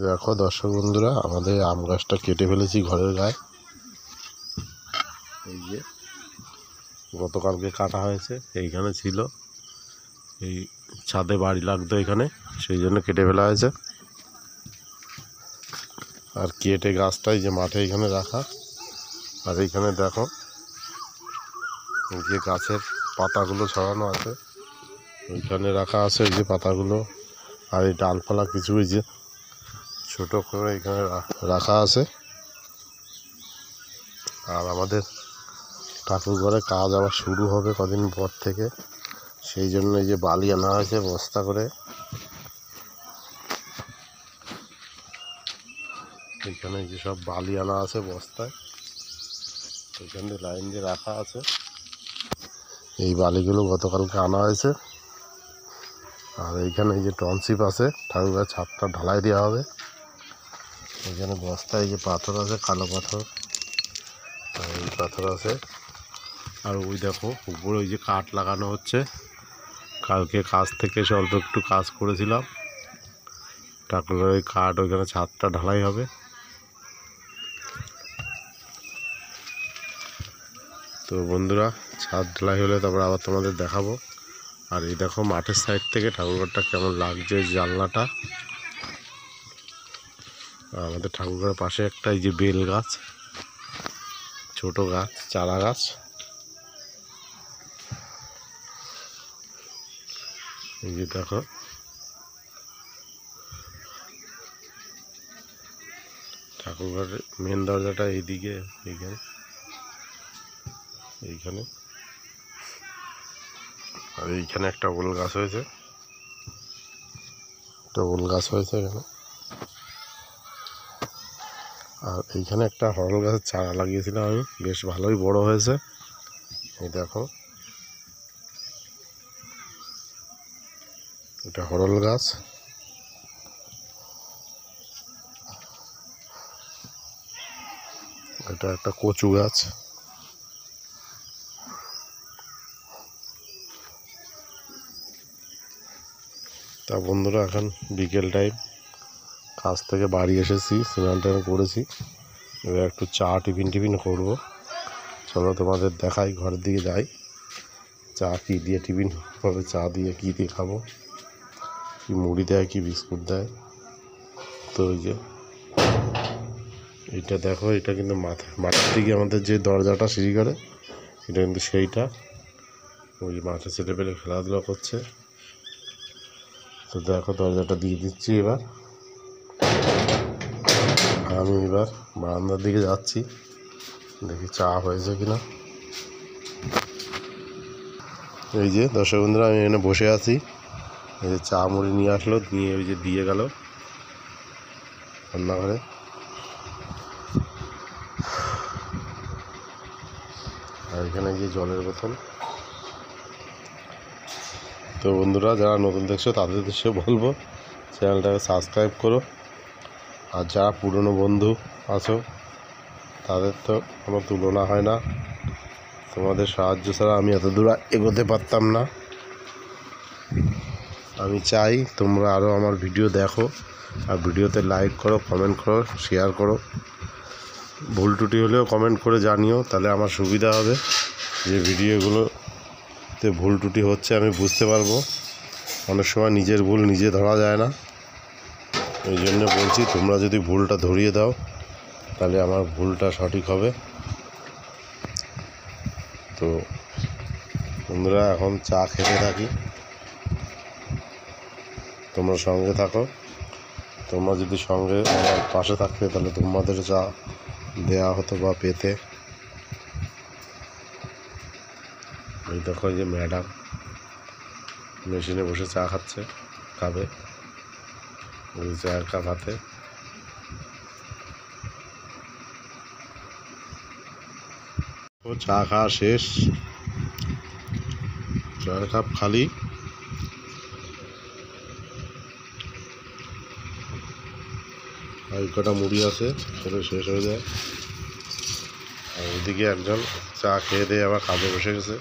দেখো দর্শক বন্ধুরা, আমাদের আম গাছটা কেটে ফেলেছি ঘরের গায়ে। এই যে গতকালকে কাটা হয়েছে, এইখানে ছিল, এই ছাদে বাড়ি লাগতো এখানে, সেই জন্য কেটে ফেলা হয়েছে। আর কেটে গাছটাই যে মাঠে এখানে রাখা। আর এইখানে দেখো যে গাছের পাতাগুলো ছড়ানো আছে, ওইখানে রাখা আছে এই যে পাতাগুলো। আর এই ডালপালা কিছু এই যে ছোট করে এখানে রাখা আছে। আর আমাদের ঠাকুর ঘরে কাজ আবার শুরু হবে কদিন পর থেকে, সেই জন্য এই যে বালি আনা হয়েছে বস্তা করে। এখানে যে সব বালি আনা আছে বস্তায়, এখানে লাইন দিয়ে রাখা আছে। এই বালিগুলো গতকালকে আনা হয়েছে। আর এইখানে এই যে টনশিপ আছে, ঠাকুরের ছাদটা ঢালাই দেওয়া হবে। এখানে বস্তায় এই যে পাথর আছে, কালো পাথর, আর এই পাথর আছে। আর ওই দেখো উপরে ওই যে কাঠ লাগানো হচ্ছে, কালকে কাজ থেকে এসে অল্প একটু কাজ করেছিলাম। ঠাকুরের ওই কাঠ, ওইখানে ছাদটা ঢালাই হবে। তো বন্ধুরা, ছাদ ঢালাই হলে তারপর আবার তোমাদের দেখাবো। আর এই দেখো মাঠের সাইড থেকে ঠাকুরঘরটা কেমন লাগছে, জানলাটা। আমাদের ঠাকুরঘরের পাশে একটা এই যে বেল গাছ, ছোট গাছ, চারা গাছ। এই যে দেখো ঠাকুরঘরের মেন দরজাটা এইদিকে, এইখানে। আর এইখানে একটা ওল গাছ হয়েছে, এখানে। আর এইখানে একটা হরল গাছের চারা লাগিয়েছিলাম আমি, বেশ ভালোই বড় হয়েছে। এই দেখো এটা হরল গাছ। এটা একটা কচু গাছ। তা বন্ধুরা, এখন বিকেল টাইম, কাজ থেকে বাড়ি এসেছি, স্নান টান করেছি। এবার একটু চা টিফিন করবো। চলো তোমাদের দেখাই, ঘরের দিকে যাই। চা কী দিয়ে টিফিন হবে, চা দিয়ে কী দিয়ে খাবো, কি মুড়ি দেয়, কি বিস্কুট দেয়। তো ওই যে এইটা দেখো, এটা কিন্তু মাঠের দিকে আমাদের যে দরজাটা সিঁড়ি করে, এটা কিন্তু সেইটা। ওই মাঠে ছেলেপেলে খেলাধুলা করছে। তো দেখো দরজাটা দিয়ে দিচ্ছি এবার। আমি এবার বারান্দার দিকে যাচ্ছি, দেখি চা হয়েছে কিনা। এই যে দর্শক বন্ধুরা, আমি এখানে বসে আছি। এই যে চা মুড়ি নিয়ে আসলো, নিয়ে ওই যে দিয়ে গেল রান্নাঘরে। আর এখানে যে জলের বোতল। তো বন্ধুরা, যারা নতুন দেখছো তাদের উদ্দেশ্যে বলবো, চ্যানেলটাকে সাবস্ক্রাইব করো। আর যারা পুরনো বন্ধু আছো, তাদের তো কোনো তুলনা হয় না। তোমাদের সাহায্য ছাড়া আমি এত দূর এগোতে পারতাম না। আমি চাই তোমরা আরও আমার ভিডিও দেখো, আর ভিডিওতে লাইক করো, কমেন্ট করো, শেয়ার করো। ভুল ত্রুটি হলেও কমেন্ট করে জানিও, তাহলে আমার সুবিধা হবে। যে ভিডিওগুলোতে ভুল ত্রুটি হচ্ছে আমি বুঝতে পারবো। অনেক সময় নিজের ভুল নিজে ধরা যায় না, এই জন্য বলছি তোমরা যদি ভুলটা ধরিয়ে দাও, তাহলে আমার ভুলটা সঠিক হবে। তো বন্ধুরা, এখন চা খেতে থাকি, তোমরা সঙ্গে থাকো। তোমরা যদি সঙ্গে আমার পাশে থাকতে, তাহলে তোমাদের চা দেওয়া হতো বা পেতে। এই দেখো যে ম্যাডাম মেশিনে বসে চা খাবে ওই চায়ের কাপ হাতে। ও চা খাওয়া শেষ, চায়ের কাপ খালি। আর কটা মুড়ি আছে, সেটা শেষ হয়ে যায়। আর ওইদিকে একজন চা খেয়ে দিয়ে আবার কাজে বসে গেছে।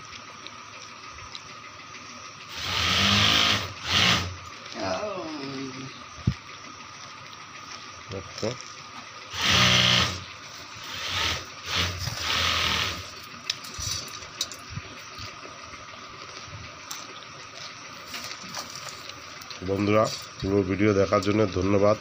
দেখছো বন্ধুরা, পুরো ভিডিও দেখার জন্য ধন্যবাদ।